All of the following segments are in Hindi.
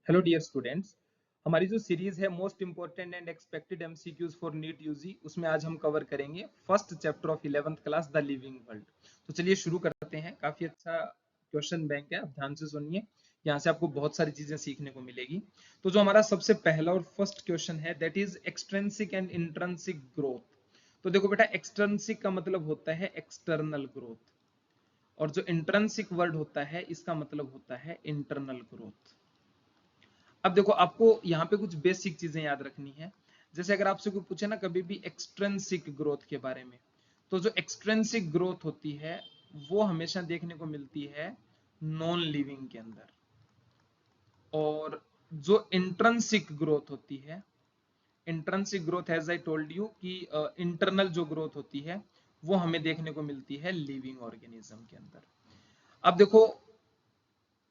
हेलो डियर स्टूडेंट्स, हमारी जो सीरीज है most important and expected MCQs for NEET UG, उसमें आज हम कवर करेंगे first chapter of 11th class the living world. तो चलिए शुरू करते हैं। काफी अच्छा क्वेश्चन बैंक है, आप ध्यान से सुनिए, यहाँ से आपको बहुत सारी चीजें सीखने को मिलेगी। तो जो हमारा सबसे पहला और फर्स्ट क्वेश्चन है that is extrinsic and intrinsic growth. तो देखो बेटा, एक्सट्रिंसिक का मतलब होता है एक्सटर्नल ग्रोथ, और जो इंट्रिंसिक वर्ड होता है इसका मतलब होता है इंटरनल ग्रोथ। अब देखो, आपको यहाँ पे कुछ बेसिक चीजें याद रखनी है। जैसे अगर आपसे कोई पूछे ना कभी भी एक्सट्रिंसिक ग्रोथ के बारे में, तो जो एक्सट्रिंसिक ग्रोथ होती है वो हमेशा देखने को मिलती है नॉन लिविंग के अंदर, और जो इंट्रिंसिक ग्रोथ होती है, intrinsic growth as I told you कि इंटरनल जो ग्रोथ होती है वो हमें देखने को मिलती है लिविंग ऑर्गेनिज्म के अंदर। अब देखो,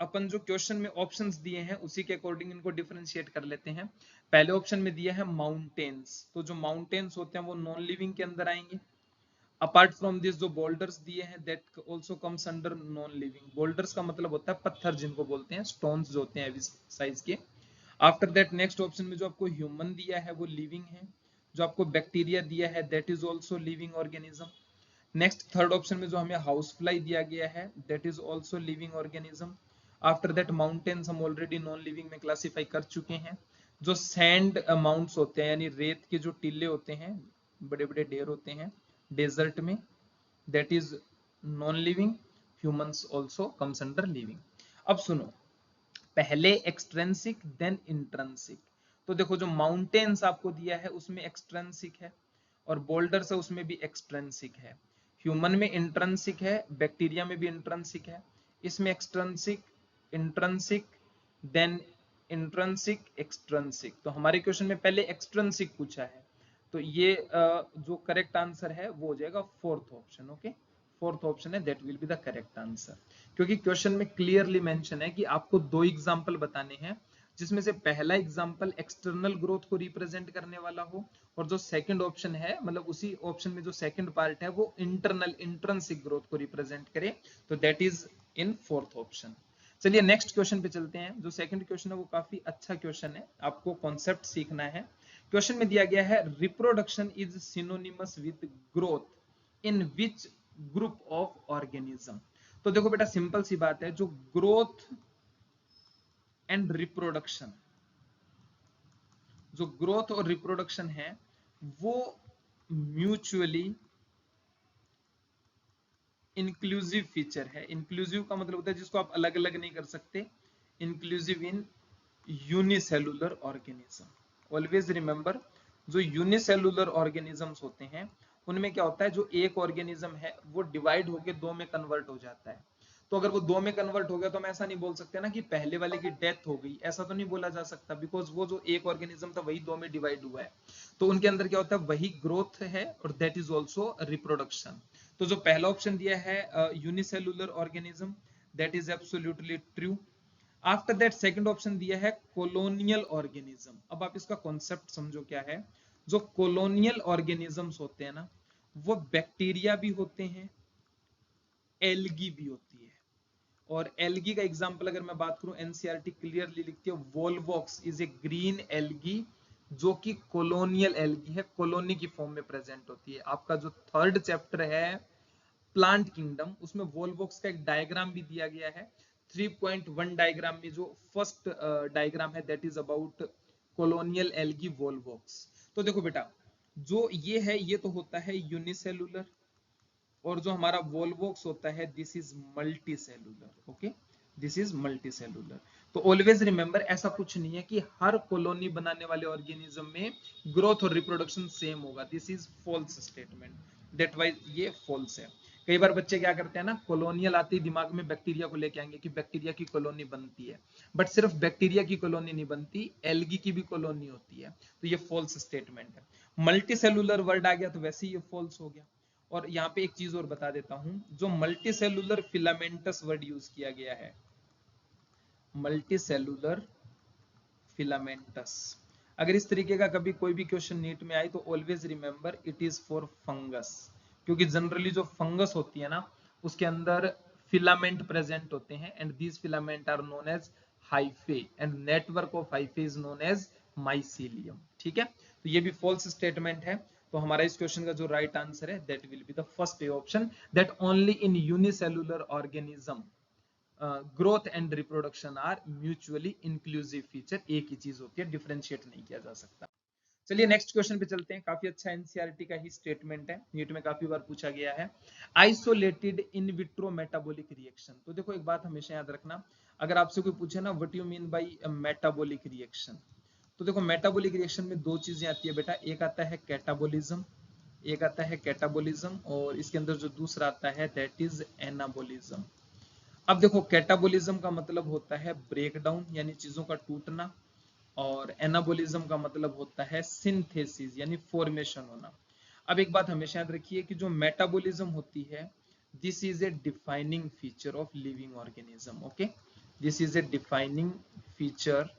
अपन जो क्वेश्चन में ऑप्शंस दिए हैं उसी के अकॉर्डिंग इनको डिफरेंशिएट कर लेते हैं। पहले ऑप्शन में दिया है माउंटेन्स, तो जो माउंटेन्स होते हैं वो नॉन लिविंग के अंदर आएंगे। अपार्ट फ्रॉम दिस जो बोल्डर्स दिए हैं that also comes under non living. Boulders का मतलब होता है पत्थर, जिनको बोलते हैं स्टोन्स जो होते हैं साइज के। आफ्टर दैट नेक्स्ट ऑप्शन में जो आपको ह्यूमन दिया है वो लिविंग है। जो आपको बैक्टीरिया दिया है that is also living organism. Next third option में जो हमें हाउस फ्लाई दिया गया है that is also living organism. After that mountains हम ऑलरेडी नॉन लिविंग में क्लासिफाई कर चुके हैं। जो सैंड माउंट्स होते हैं यानी रेत के जो टीले होते हैं, बड़े बड़े ढेर होते हैं डेजर्ट में, that is non living. Humans also comes under living. अब सुनो, पहले एक्सट्रेंसिक देन इंट्रेंसिक। तो देखो, जो माउंटेन्स आपको दिया है उसमें एक्सट्रेंसिक है, और बोल्डर्स है उसमें भी एक्सट्रेंसिक है। ह्यूमन में इंट्रेंसिक है, बैक्टीरिया में भी इंट्रेंसिक है। इसमें extrinsic, intrinsic, then intrinsic, extrinsic. तो हमारे क्वेश्चन में पहले एक्सट्रेंसिक पूछा है, तो ये जो करेक्ट आंसर है वो हो जाएगा fourth option. Okay, fourth option है that will be the correct answer. क्योंकि क्वेश्चन में क्लियरली मेंशन है कि आपको दो एग्जांपल बताने हैं, जिसमें से पहला एग्जांपल एक्सटर्नल ग्रोथ को रिप्रेजेंट करने वाला हो, और जो सेकंड ऑप्शन है, मतलब उसी ऑप्शन में जो सेकंड पार्ट है वो इंटरनल इंट्रिंसिक ग्रोथ को रिप्रेजेंट करे, तो that is in fourth option. चलिए नेक्स्ट क्वेश्चन पे चलते हैं। जो सेकंड क्वेश्चन है वो काफी अच्छा क्वेश्चन है, आपको कॉन्सेप्ट सीखना है। क्वेश्चन में दिया गया है reproduction is synonymous with growth in which group of organism. तो देखो बेटा, सिंपल सी बात है, जो ग्रोथ एंड रिप्रोडक्शन, जो ग्रोथ और रिप्रोडक्शन है वो म्यूचुअली इंक्लूसिव फीचर है। इंक्लूसिव का मतलब होता है जिसको आप अलग अलग नहीं कर सकते। इंक्लूसिव इन यूनिसेलुलर ऑर्गेनिज्म। ऑलवेज रिमेंबर, जो यूनिसेलुलर ऑर्गेनिजम्स होते हैं उनमें क्या होता है, जो एक ऑर्गेनिज्म है वो डिवाइड होकर दो में कन्वर्ट हो जाता है। तो अगर वो दो में कन्वर्ट हो गया तो हम ऐसा नहीं बोल सकते ना कि पहले वाले की डेथ हो गई, ऐसा तो नहीं बोला जा सकता, बिकॉज वो जो एक ऑर्गेनिज्म था वही दो में डिवाइड हुआ है। तो उनके अंदर क्या होता है, वही ग्रोथ है, और दैट इज ऑल्सो रिप्रोडक्शन। तो जो पहला ऑप्शन दिया है unicellular organism, that is absolutely true. After that second option दिया है कॉलोनियल ऑर्गेनिज्म। अब आप इसका कॉन्सेप्ट समझो क्या है। जो कॉलोनियल ऑर्गेनिजम्स होते हैं ना, वो बैक्टीरिया भी होते हैं, एल्गी भी होती है। और एल्गी का एग्जांपल अगर मैं बात करूं, एनसीईआरटी क्लियरली लिखती है वोल्वॉक्स इज ए ग्रीन एल्गी, जो कि कॉलोनियल एल्गी है, कॉलोनी की फॉर्म में प्रेजेंट होती है। आपका जो थर्ड चैप्टर है प्लांट किंगडम, उसमें वोल्वॉक्स का एक डायग्राम भी दिया गया है। 3.1 डायग्राम में जो फर्स्ट डायग्राम है that is about colonial algae volvox. तो देखो बेटा, जो ये है ये तो होता है यूनिसेलुलर, और जो हमारा वोल्वॉक्स होता है this is multi cellular. Okay, this is multi cellular. तो ऑलवेज रिमेंबर, ऐसा कुछ नहीं है कि हर कॉलोनी बनाने वाले ऑर्गेनिज्म में ग्रोथ और रिप्रोडक्शन सेम होगा। This is false statement, that wise ये फॉल्स है। कई बार बच्चे क्या करते हैं ना, कॉलोनियल आते ही दिमाग में बैक्टीरिया को लेके आएंगे कि बैक्टीरिया की कॉलोनी बनती है, बट सिर्फ बैक्टीरिया की कॉलोनी नहीं बनती, एल्गी की भी कॉलोनी होती है। तो ये फॉल्स स्टेटमेंट है। मल्टी सेलुलर वर्ड आ गया तो वैसे ही ये फॉल्स हो गया। और यहाँ पे एक चीज और बता देता हूं, जो multi cellular filamentous word use किया गया है, मल्टी सेलुलर फिलामेंटस, अगर इस तरीके का कभी कोई भी क्वेश्चन नीट में आए तो always remember it is for fungus. क्योंकि जनरली जो फंगस होती है ना, उसके अंदर फिलामेंट प्रेजेंट होते हैं, and these filament are known as hyphae and network of hyphae is known as mycelium. ठीक है, तो ये भी फॉल्स स्टेटमेंट है। तो हमारा इस क्वेश्चन का जो राइट आंसर है that will be the first A option, that only in unicellular organism growth and reproduction are mutually inclusive feature. एक ही चीज होती है, डिफरेंशिएट नहीं किया जा सकता। चलिए नेक्स्ट क्वेश्चन पे चलते हैं। काफी अच्छा एनसीईआरटी का ही स्टेटमेंट है, नीट में काफी बार पूछा गया है। Isolated in vitro metabolic reaction. तो देखो एक बात हमेशा याद रखना, अगर आपसे कोई पूछे ना what you mean by metabolic reaction, तो देखो मेटाबॉलिक रिएक्शन में दो चीजें आती है बेटा, एक आता है कैटाबोलिज्म, एक आता है कैटाबोलिज्म, और इसके अंदर जो दूसरा आता है दैट इज एनाबोलिज्म। अब देखो कैटाबोलिज्म का मतलब होता है ब्रेक डाउन यानी चीजों का टूटना, और एनाबोलिज्म का मतलब होता है सिंथेसिस यानी फॉर्मेशन होना। अब एक बात हमेशा याद रखिए कि जो मेटाबॉलिज्म होती है this is a defining feature of living organism. Okay, this is a defining feature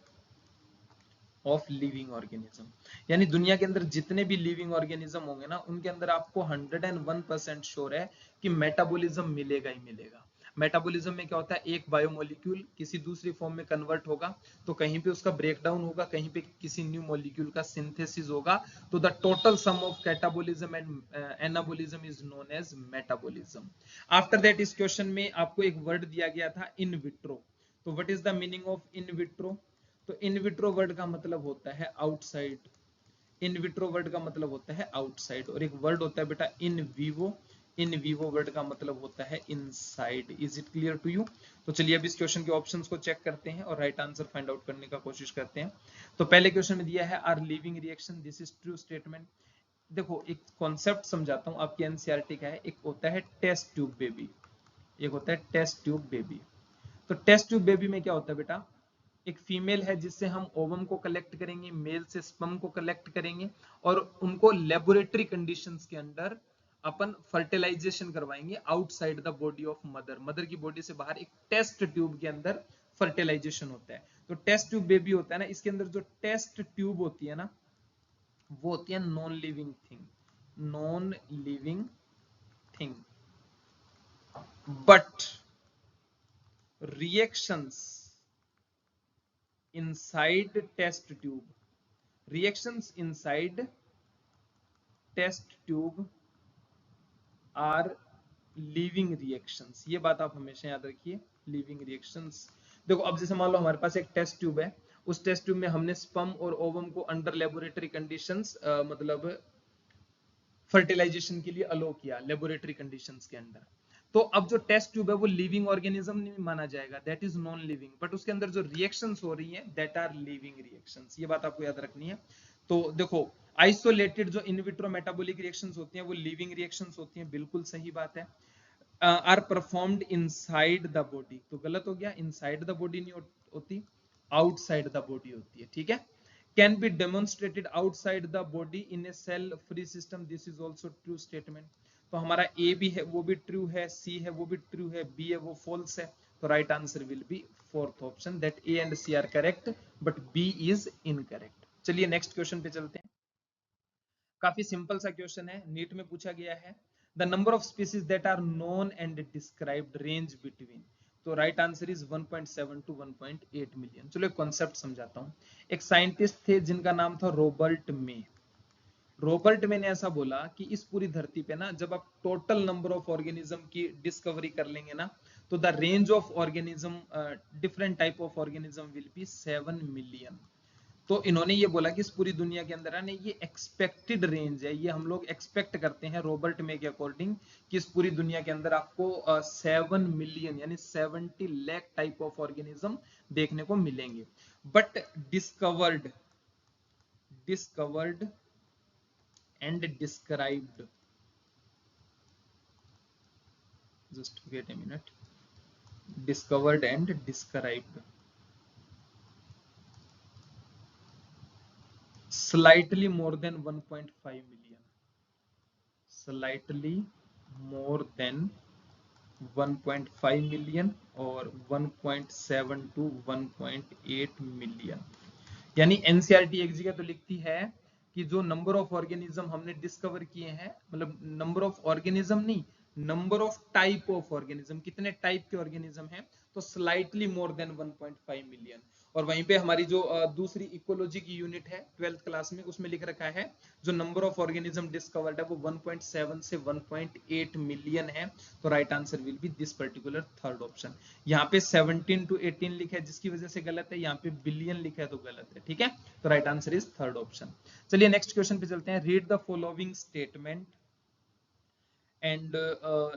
of living organism, यानी दुनिया के अंदर जितने भी लिविंग ऑर्गेनिज्म होंगे ना उनके अंदर आपको 101% श्योर है कि मेटाबॉलिज्म मिलेगा ही मिलेगा। मेटाबॉलिज्म में क्या होता है, एक बायोमोलिक्यूल किसी दूसरी फॉर्म में कन्वर्ट होगा, तो कहीं पे उसका ब्रेकडाउन होगा, कहीं पे किसी न्यू मॉलिक्यूल का सिंथेसिस होगा, तो the total sum of catabolism and anabolism is known as metabolism. After that इस क्वेश्चन में आपको एक वर्ड दिया गया था इन विट्रो। तो what is the meaning of in vitro? तो इन विट्रो वर्ड का मतलब होता है आउटसाइड, इन विट्रो वर्ड का मतलब होता है आउटसाइड, और एक वर्ड होता है बेटा in vivo, in vivo word का मतलब होता है inside. Is it clear to you? तो चलिए अब इस क्वेश्चन के ऑप्शंस को चेक करते हैं और राइट आंसर फाइंड आउट करने का कोशिश करते हैं। तो पहले क्वेश्चन में दिया है are living reaction, this is true statement. देखो एक कॉन्सेप्ट समझाता हूं, आपकी एनसीईआरटी का है, एक होता है टेस्ट ट्यूब बेबी, एक होता है टेस्ट ट्यूब बेबी। तो टेस्ट ट्यूब बेबी में क्या होता है बेटा, एक फीमेल है जिससे हम ओवम को कलेक्ट करेंगे, मेल से स्पर्म को कलेक्ट करेंगे, और उनको लेबोरेटरी कंडीशंस के अंदर अपन फर्टिलाइजेशन करवाएंगे outside the body of mother, mother की बॉडी से बाहर एक टेस्ट ट्यूब के अंदर फर्टिलाइजेशन होता है। तो टेस्ट ट्यूब बेबी होता है ना, इसके अंदर जो टेस्ट ट्यूब होती है ना वो होती है non living thing, non living thing, but reactions inside test tube, reactions inside test tube are living reactions। ये बात आप हमेशा याद रखिए, living reactions। देखो अब जैसे मान लो हमारे पास एक टेस्ट ट्यूब है, उस टेस्ट ट्यूब में हमने स्पर्म और ओवम को अंडर लेबोरेटरी कंडीशंस मतलब फर्टिलाइजेशन के लिए अलो किया लेबोरेटरी कंडीशंस के अंदर। तो अब जो टेस्ट ट्यूब है वो लिविंग ऑर्गेनिज्म नहीं माना जाएगा, that is non living, but उसके अंदर जो रिएक्शंस हो रही हैं दैट आर लिविंग रिएक्शंस। ये बात आपको याद रखनी है। तो देखो आइसोलेटेड जो इन विट्रो मेटाबॉलिक रिएक्शंस होती हैं वो लिविंग रिएक्शंस होती हैं, बिल्कुल सही बात है। Are performed inside the body, तो गलत हो गया, इनसाइड द बॉडी नहीं होती, आउटसाइड द बॉडी होती है। ठीक है, can be demonstrated outside the body in a cell free system, this is also true statement। तो हमारा ए भी है वो भी ट्रू है, सी है वो भी ट्रू है, बी है वो फॉल्स है। तो right answer will be fourth option, that A and C are correct but B is incorrect. चलिए नेक्स्ट क्वेश्चन पे चलते हैं। काफी सिंपल सा क्वेश्चन है, नीट में पूछा गया है the number of species that are known and described range between. तो right answer is 1.7 to 1.8 million. चलो एक कॉन्सेप्ट समझाता हूं। एक साइंटिस्ट थे जिनका नाम था रॉबर्ट मे। रॉबर्ट मे ने ऐसा बोला कि इस पूरी धरती पे ना जब आप टोटल नंबर ऑफ ऑर्गेनिज्म की डिस्कवरी कर लेंगे ना तो the range of organism different type of organism will be 7 million. तो इन्होंने ये बोला कि इस पूरी दुनिया के अंदर है ना ये एक्सपेक्टेड रेंज है, ये हम लोग एक्सपेक्ट करते हैं रॉबर्ट मे के अकॉर्डिंग कि इस पूरी दुनिया के अंदर आपको 7 मिलियन यानी 70 लाख टाइप ऑफ ऑर्गेनिज्म देखने को मिलेंगे। But discovered discovered and described, just wait a minute, discovered and described slightly more than 1.5 million, slightly more than 1.5 million और 1.7 टू 1.8 मिलियन। यानी एनसीईआरटी एक जगह तो लिखती है कि जो नंबर ऑफ ऑर्गेनिज्म हमने डिस्कवर किए हैं, मतलब नंबर ऑफ ऑर्गेनिज्म नहीं, number of type of organism, कितने टाइप के ऑर्गेनिज्म हैं, तो स्लाइटली मोर देन 1.5 मिलियन। और वहीं पे हमारी जो दूसरी इकोलॉजी की यूनिट है 12th क्लास में, उसमें लिख रखा है जो नंबर ऑफ ऑर्गेनिज्म डिस्कवर्ड है वो 1.7 से 1.8 मिलियन है। तो right answer will B this particular third option. यहाँ पे 17 to 18 लिखा है जिसकी वजह से गलत है, यहाँ पे बिलियन लिखा है तो गलत है, ठीक है। तो right answer is third option. चलिए नेक्स्ट क्वेश्चन पे चलते हैं। Read the following statement and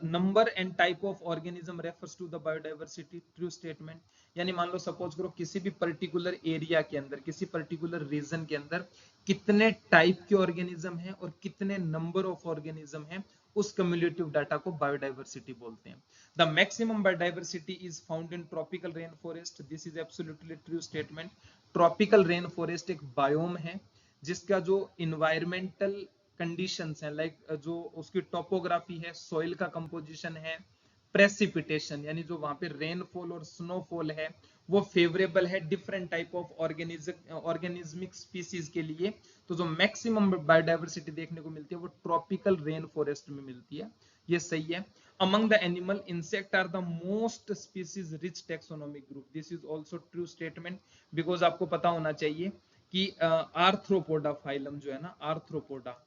number and type of organism refers to the biodiversity, true statement। यानी मान लो सपोज करो किसी भी पर्टिकुलर एरिया के अंदर, किसी पर्टिकुलर रीजन के अंदर कितने टाइप के ऑर्गेनिज्म हैं और कितने नंबर ऑफ ऑर्गेनिज्म हैं, उस कम्युलेटिव डाटा को बायोडाइवर्सिटी बोलते हैं। The maximum biodiversity is found in tropical rain forest, this is absolutely true statement. Tropical rain forest एक बायोम है जिसका जो इन्वायरमेंटल कंडीशंस हैं, लाइक जो उसकी टोपोग्राफी है, सॉइल का कंपोजिशन है, प्रेसिपिटेशन यानी जो वहां पे रेनफॉल और स्नोफॉल है वो फेवरेबल है different type of organismic species के लिए। तो जो मैक्सिमम बायोडाइवर्सिटी देखने को मिलती है वो ट्रॉपिकल रेन फॉरेस्ट में मिलती है, ये सही है। Among the animal insect are the most species rich taxonomic group, this is also true statement. Because आपको पता होना चाहिए कि आर्थ्रोपोडा फाइलम जो है ना, आर्थ्रोपोडा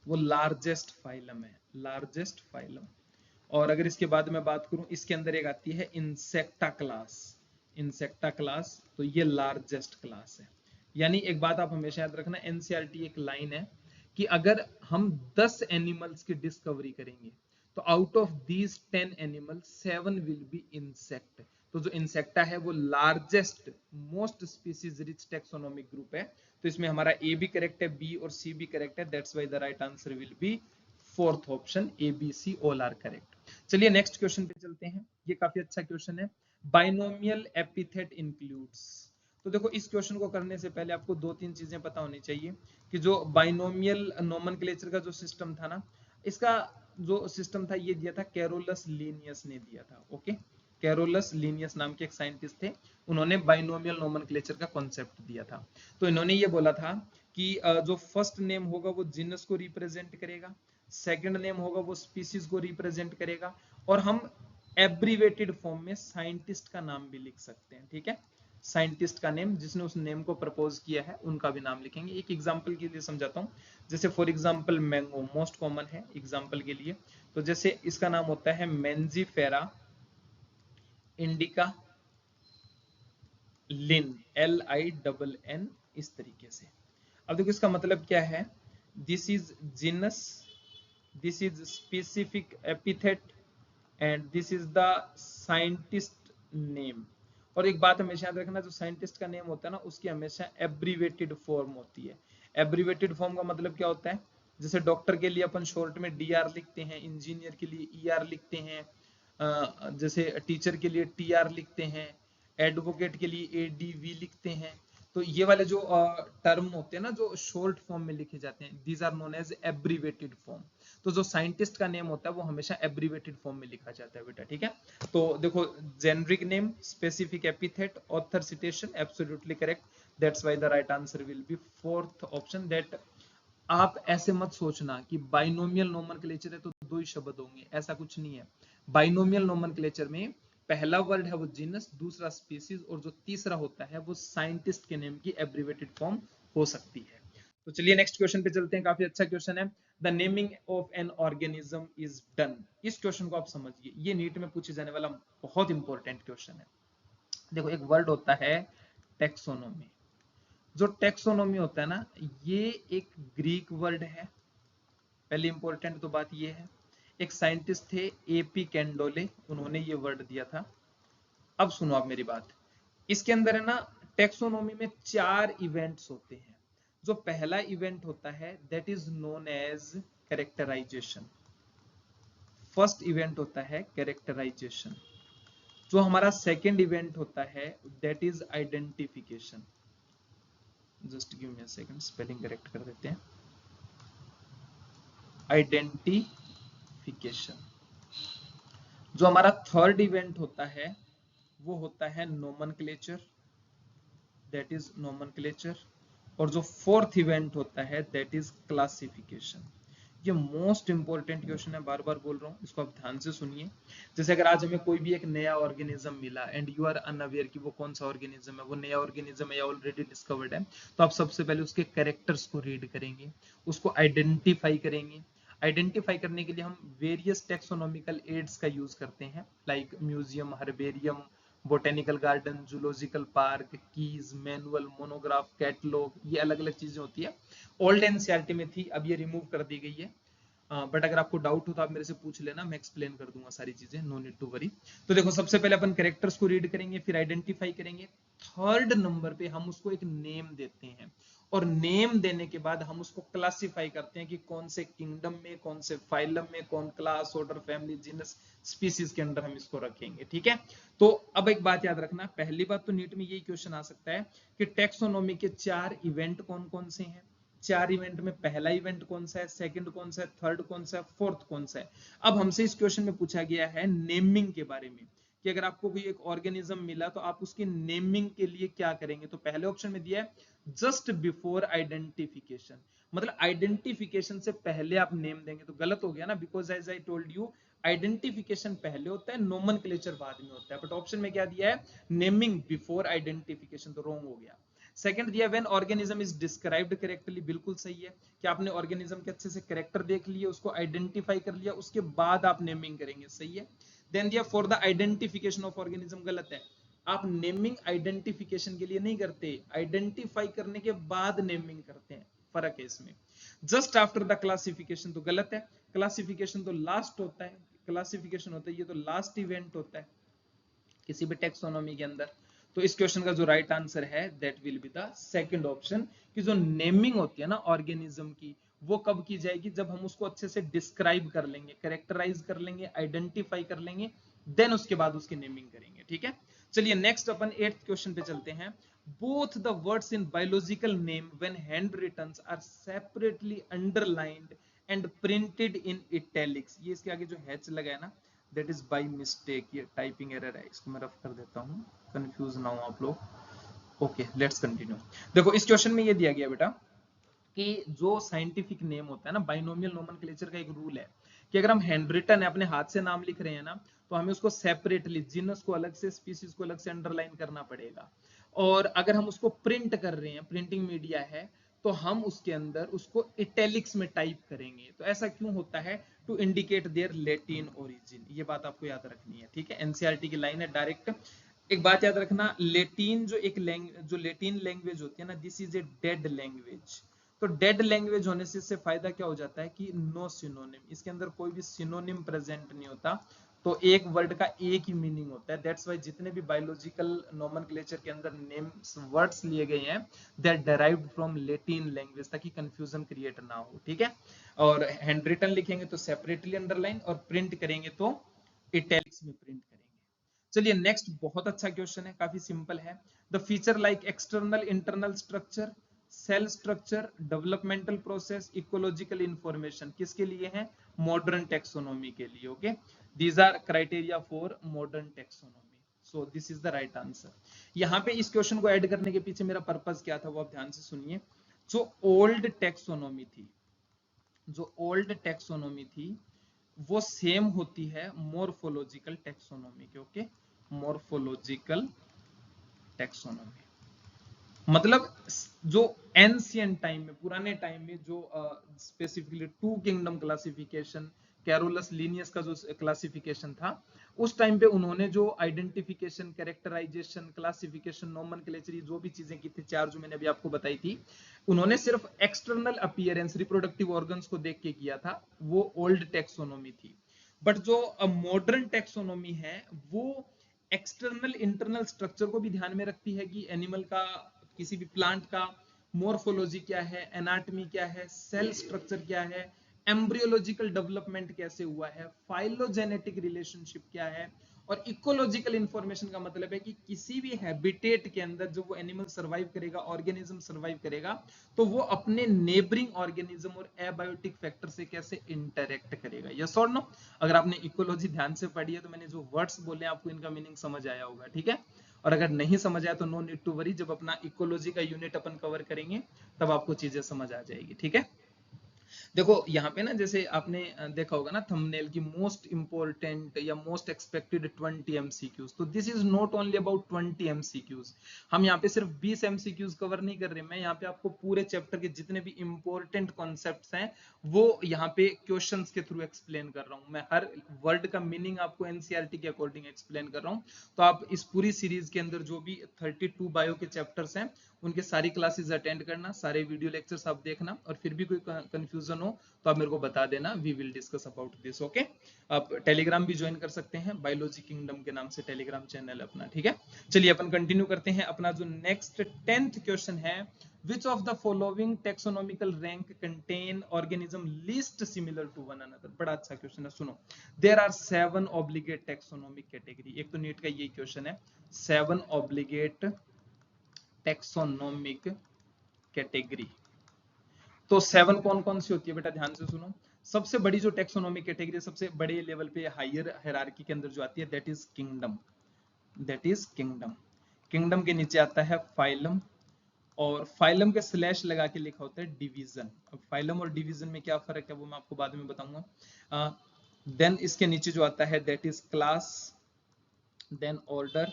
वो लार्जेस्ट फाइलम है, लार्जेस्ट फाइलम। और अगर इसके बाद में बात करूं, इसके अंदर एक आती है इंसेक्टा क्लास, इंसेक्टा क्लास, तो ये लार्जेस्ट क्लास है। यानी एक बात आप हमेशा याद रखना, एनसीईआरटी एक लाइन है कि अगर हम 10 एनिमल्स की डिस्कवरी करेंगे तो out of these 10 animals 7 will be insect. तो जो इंसेक्टा है वो largest most species rich taxonomic group है। तो इसमें हमारा ए भी करेक्ट है, बी और सी भी करेक्ट है, that's why the right answer will be fourth option, A B C all are correct. चलिए नेक्स्ट क्वेश्चन पे चलते हैं, ये काफी अच्छा क्वेश्चन है। Binomial epithet includes. तो देखो इस क्वेश्चन को करने से पहले आपको दो तीन चीजें पता होनी चाहिए कि जो बाइनोमियल नोमेनक्लेचर का जो सिस्टम था ना, इसका जो सिस्टम था ये दिया था कैरोलस लीनियस ने दिया था। ओके, कैरोलस लीनियस नाम के एक साइंटिस्ट थे, उन्होंने बाइनोमियल नोमेनक्लेचर का कॉन्सेप्ट दिया था। तो इन्होंने ये बोला था कि जो फर्स्ट नेम होगा वो जीनस को रिप्रेजेंट करेगा, सेकंड नेम होगा वो स्पीसीज को रिप्रेजेंट करेगा, और हम एब्रीवेटेड फॉर्म में साइंटिस्ट का नाम भी लिख सकते हैं, ठीक है। साइंटिस्ट का नेम, जिसने उस नेम को प्रपोज किया है उनका भी नाम लिखेंगे। एक एग्जांपल के लिए समझाता हूँ, जैसे for example mango most common है एग्जांपल के लिए, तो जैसे इसका नाम होता है मेंजीफेरा इंडिका लिन, LINN, इस तरीके से। अब देखो इसका मतलब क्या है, this is genus, this is specific epithet and this is the scientist name. और एक बात हमेशा याद रखना, जो साइंटिस्ट का नेम होता है ना उसकी हमेशा एब्रीवेटेड फॉर्म होती है। एब्रीवेटेड फॉर्म का मतलब क्या होता है, जैसे डॉक्टर के लिए अपन शॉर्ट में DR लिखते हैं, इंजीनियर के लिए ER लिखते हैं, जैसे टीचर के लिए TR लिखते हैं, एडवोकेट के लिए ADV लिखते हैं। तो ये वाले जो टर्म होते हैं ना जो शॉर्ट फॉर्म में लिखे जाते हैं, these are known as abbreviated form. तो जो साइंटिस्ट का नेम होता है वो हमेशा एब्रीवेटेड फॉर्म में लिखा जाता है बेटा, ठीक है। तो देखो generic name, specific epithet, author citation, absolutely correct, that's why the right answer will be fourth option. That आप ऐसे मत सोचना कि बाइनोमियल नोमेनक्लेचर है तो दो ही शब्द होंगे, ऐसा कुछ नहीं है। बाइनोमियल नोमेनक्लेचर में पहला वर्ड है वो जीनस, दूसरा स्पीसीज, और जो तीसरा होता है वो साइंटिस्ट के नेम की एब्रीवेटेड फॉर्म हो सकती है। तो चलिए नेक्स्ट क्वेश्चन पे चलते हैं, काफी अच्छा क्वेश्चन है। The naming of an organism is done. इस क्वेश्चन को आप समझिए, ये नीट में पूछे जाने वाला बहुत इंपॉर्टेंट क्वेश्चन है। देखो एक वर्ड होता है टेक्सोनोमी। जो टेक्सोनोमी होता है ना, ये एक ग्रीक वर्ड है। पहली इंपॉर्टेंट तो बात ये है, एक साइंटिस्ट थे AP कैंडोले, उन्होंने ये वर्ड दिया था। अब सुनो आप मेरी बात, इसके अंदर है ना टेक्सोनोमी में 4 इवेंट्स होते हैं। जो पहला इवेंट होता है that is known as characterization, first event होता है कैरेक्टराइजेशन। जो हमारा सेकंड इवेंट होता है that is identification, just give me a second, spelling correct कर देते हैं, आइडेंटिफिकेशन। जो हमारा थर्ड इवेंट होता है वो होता है नोमेनक्लेचर, दैट इज नोमेनक्लेचर। और जो फोर्थ इवेंट होता है दैट इज क्लासिफिकेशन। ये मोस्ट इंपॉर्टेंट क्वेश्चन है, बार बार बोल रहा हूँ, इसको आप ध्यान से सुनिए। जैसे अगर आज हमें कोई भी एक नया ऑर्गेनिज्म मिला एंड यू आर अनअवेयर कि वो कौन सा ऑर्गेनिज्म है, वो नया ऑर्गेनिज्म है या ऑलरेडी डिस्कवर्ड है, तो आप सबसे पहले उसके कैरेक्टर्स को रीड करेंगे, उसको आइडेंटिफाई करेंगे। आइडेंटिफाई करने के लिए हम वेरियस टेक्सोनॉमिकल एड्स का यूज करते हैं, like museum, herbarium, botanical garden, zoological park, keys, manual, monograph, catalogue, ये अलग अलग चीजें होती है। ओल्ड एनसीईआरटी में थी, अब ये रिमूव कर दी गई है, बट अगर आपको डाउट हो तो आप मेरे से पूछ लेना, मैं एक्सप्लेन कर दूंगा सारी चीजें, नो नीड टू वरी। तो देखो, सबसे पहले अपन कैरेक्टर्स को रीड करेंगे, फिर आइडेंटिफाई करेंगे, थर्ड नंबर पे हम उसको एक नेम देते हैं, और नेम देने के बाद हम उसको क्लासिफाई करते हैं कि कौन से किंगडम में, कौन से फाइलम में, कौन class, order, family, genus, species के अंदर हम इसको रखेंगे। ठीक है, तो अब एक बात याद रखना, पहली बात तो नीट में यही क्वेश्चन आ सकता है कि टेक्सोनोमी के 4 इवेंट कौन कौन से हैं, 4 इवेंट में पहला इवेंट कौन सा है, सेकंड कौन सा है, थर्ड कौन सा है, फोर्थ कौन सा है। अब हमसे इस क्वेश्चन में पूछा गया है नेमिंग के बारे में, कि अगर आपको कोई एक ऑर्गेनिज्म मिला तो आप उसकी नेमिंग के लिए क्या करेंगे। तो पहले ऑप्शन में दिया है जस्ट बिफोर आइडेंटिफिकेशन, मतलब आइडेंटिफिकेशन से पहले आप नेम देंगे, तो गलत हो गया ना, because as I told you identification पहले होता है, नोमेनक्लेचर बाद में होता है, बट ऑप्शन में क्या दिया है, नेमिंग बिफोर आइडेंटिफिकेशन, तो रॉन्ग हो गया। सेकंड दिया when organism is described correctly, बिल्कुल सही है कि आपने ऑर्गेनिज्म के अच्छे से कैरेक्टर देख लिए, उसको आइडेंटिफाई कर लिया, उसके बाद आप नेमिंग करेंगे, सही है। देन दिया for the identification of organism, गलत है, आप नेमिंग आइडेंटिफिकेशन के लिए नहीं करते, आइडेंटिफाई करने के बाद नेमिंग करते हैं, फर्क है इसमें। जस्ट आफ्टर द क्लासिफिकेशन, तो गलत है, क्लासिफिकेशन तो लास्ट होता है, क्लासिफिकेशन होता है, ये तो लास्ट इवेंट होता है किसी भी टेक्सोनॉमी के अंदर। तो इस क्वेश्चन का जो राइट आंसर है that will be the second option, कि जो नेमिंग होती है ना ऑर्गेनिज्म की, वो कब की जाएगी, जब हम उसको अच्छे से डिस्क्राइब कर लेंगे, कैरेक्टराइज कर लेंगे, आइडेंटिफाई कर लेंगे, देन उसके बाद उसकी नेमिंग करेंगे। ठीक है, चलिए नेक्स्ट अपन 8th क्वेश्चन पे चलते हैं। Both the words in biological name when hand written are separately underlined and printed in italics, ये इसके आगे जो हैच लगा है ना, दैट इज बाय मिस्टेक, ये टाइपिंग एरर है, इसको मैं रफ कर देता हूँ, कंफ्यूज ना हो आप लोग। Okay, let's continue. देखो इस क्वेश्चन में ये दिया गया बेटा कि जो साइंटिफिक नेम होता है ना, बाइनोमियल नोमेनक्लेचर का एक रूल है कि अगर हम हैंड रिटन है, अपने हाथ से नाम लिख रहे हैं ना, तो हमें उसको सेपरेटली, जीनस को अलग से, स्पीसीज को अलग से अंडरलाइन करना पड़ेगा, और अगर हम उसको प्रिंट कर रहे हैं, प्रिंटिंग मीडिया है, तो हम उसके अंदर उसको इटैलिक्स में टाइप करेंगे। तो ऐसा क्यों होता है, to indicate their Latin origin, ये बात आपको याद रखनी है। ठीक है, एनसीईआरटी की लाइन है डायरेक्ट। एक बात याद रखना, लेटिन जो एक जो लेटिन लैंग्वेज होती है ना, this is a dead language. तो डेड लैंग्वेज होने से इससे फायदा क्या हो जाता है कि नो सिनोनिम, इसके अंदर कोई भी सिनोनिम प्रेजेंट नहीं होता, तो एक वर्ड का एक ही मीनिंग होता है। दैट्स व्हाई जितने भी बायोलॉजिकल नोमेनक्लेचर के अंदर नेम्स वर्ड्स लिए गए हैं, they are derived from Latin language, ताकि कंफ्यूजन क्रिएट ना हो। ठीक है, और हैंड रिटन लिखेंगे तो सेपरेटली अंडरलाइन, और प्रिंट करेंगे तो इटैलिक्स में प्रिंट करेंगे। चलिए नेक्स्ट, बहुत अच्छा क्वेश्चन है, काफी सिंपल है। The feature like external internal structure, cell structure, developmental process, ecological information, किसके लिए है, मॉडर्न टेक्सोनोमी के लिए। Okay, these are criteria for modern taxonomy, so this is the right answer. यहाँ पे इस क्वेश्चन को ऐड करने के पीछे मेरा पर्पस क्या था, वो आप ध्यान से सुनिए। जो ओल्ड टेक्सोनोमी थी, जो ओल्ड टेक्सोनोमी थी, वो सेम होती है मोर्फोलॉजिकल टेक्सोनोमी के। ओके, मोर्फोलॉजिकल टेक्सोनोमी मतलब जो एंशियंट टाइम में, पुराने टाइम में जो specifically to kingdom classification, Carolus Linnaeus का जो क्लासिफिकेशन था, उस टाइम पे उन्होंने जो आइडेंटिफिकेशन, कैरेक्टराइजेशन, क्लासिफिकेशन, नोमेनक्लेचर, जो भी चीजें की थी, 4 जो मैंने अभी आपको बताई थी, उन्होंने सिर्फ एक्सटर्नल अपीयरेंस, रिप्रोडक्टिव ऑर्गन्स को देख के किया था, वो ओल्ड टेक्सोनोमी थी। बट जो मॉडर्न टेक्सोनोमी है, वो एक्सटर्नल इंटरनल स्ट्रक्चर को भी ध्यान में रखती है कि एनिमल का, किसी भी प्लांट का मोर्फोलॉजी क्या है, एनाटॉमी क्या है, सेल स्ट्रक्चर क्या है, एम्ब्रियोलॉजिकल डेवलपमेंट कैसे हुआ है, फाइलोजेनेटिक रिलेशनशिप क्या है, और इकोलॉजिकल इंफॉर्मेशन का मतलब है कि किसी भी हैबिटेट के अंदर जो वो एनिमल सर्वाइव करेगा, ऑर्गेनिज्म सर्वाइव करेगा, तो वो अपने नेबरिंग ऑर्गेनिज्म और एबायोटिक फैक्टर से कैसे इंटरेक्ट करेगा, यस और नो। अगर आपने इकोलॉजी ध्यान से पढ़ी है तो मैंने जो वर्ड्स बोले आपको इनका मीनिंग समझ आया होगा। ठीक है, और अगर नहीं समझ आया तो नो नीड टू वरी, जब अपना इकोलॉजी का यूनिट अपन कवर करेंगे तब आपको चीजें समझ आ जाएगी। ठीक है, देखो यहाँ पे ना, जैसे आपने देखा होगा ना थंबनेल की मोस्ट इंपॉर्टेंट या मोस्ट एक्सपेक्टेड 20 एमसीक्यूज, तो this is not only about 20 MCQs. हम यहाँ पे सिर्फ 20 एमसीक्यूज कवर नहीं कर रहे, मैं यहाँ पे आपको पूरे चैप्टर के जितने भी इंपॉर्टेंट कॉन्सेप्ट्स हैं वो यहाँ पे क्वेश्चंस के थ्रू एक्सप्लेन कर रहा हूँ। मैं हर वर्ड का मीनिंग आपको एनसीईआरटी के अकॉर्डिंग एक्सप्लेन कर रहा हूँ। तो आप इस पूरी सीरीज के अंदर जो भी 32 बायो के चैप्टर्स हैं उनके सारी क्लासेस अटेंड करना, सारे वीडियो लेक्चर्स आप देखना, और फिर भी कोई कंफ्यूजन हो तो आप मेरे को बता देना, we will discuss about this. Okay, आप टेलीग्राम भी ज्वाइन कर सकते हैं, बायोलॉजी किंगडम के नाम से टेलीग्राम चैनल अपना, ठीक है। चलिए अपन कंटिन्यू करते हैं। अपना जो नेक्स्ट 10th क्वेश्चन है, which of the following taxonomical rank contain organism least similar to one another। बड़ा अच्छा क्वेश्चन है, सुनो। there are 7 obligate taxonomic category। एक तो नीट का यही क्वेश्चन है, 7 obligate taxonomic category। तो 7 कौन कौन सी होती है बेटा, ध्यान से सुनो। सबसे बड़ी जो टेक्सोनोमिक कैटेगरी, सबसे बड़े लेवल पे हायर हायरार्की के अंदर जो आती है, that is kingdom. That is kingdom. Kingdom के नीचे आता है फाइलम, और फाइलम के स्लैश लगा के लिखा होता है डिवीजन। अब फाइलम और डिवीजन में क्या फर्क है वो मैं आपको बाद में बताऊंगा। देन इसके नीचे जो आता है that is class, then order,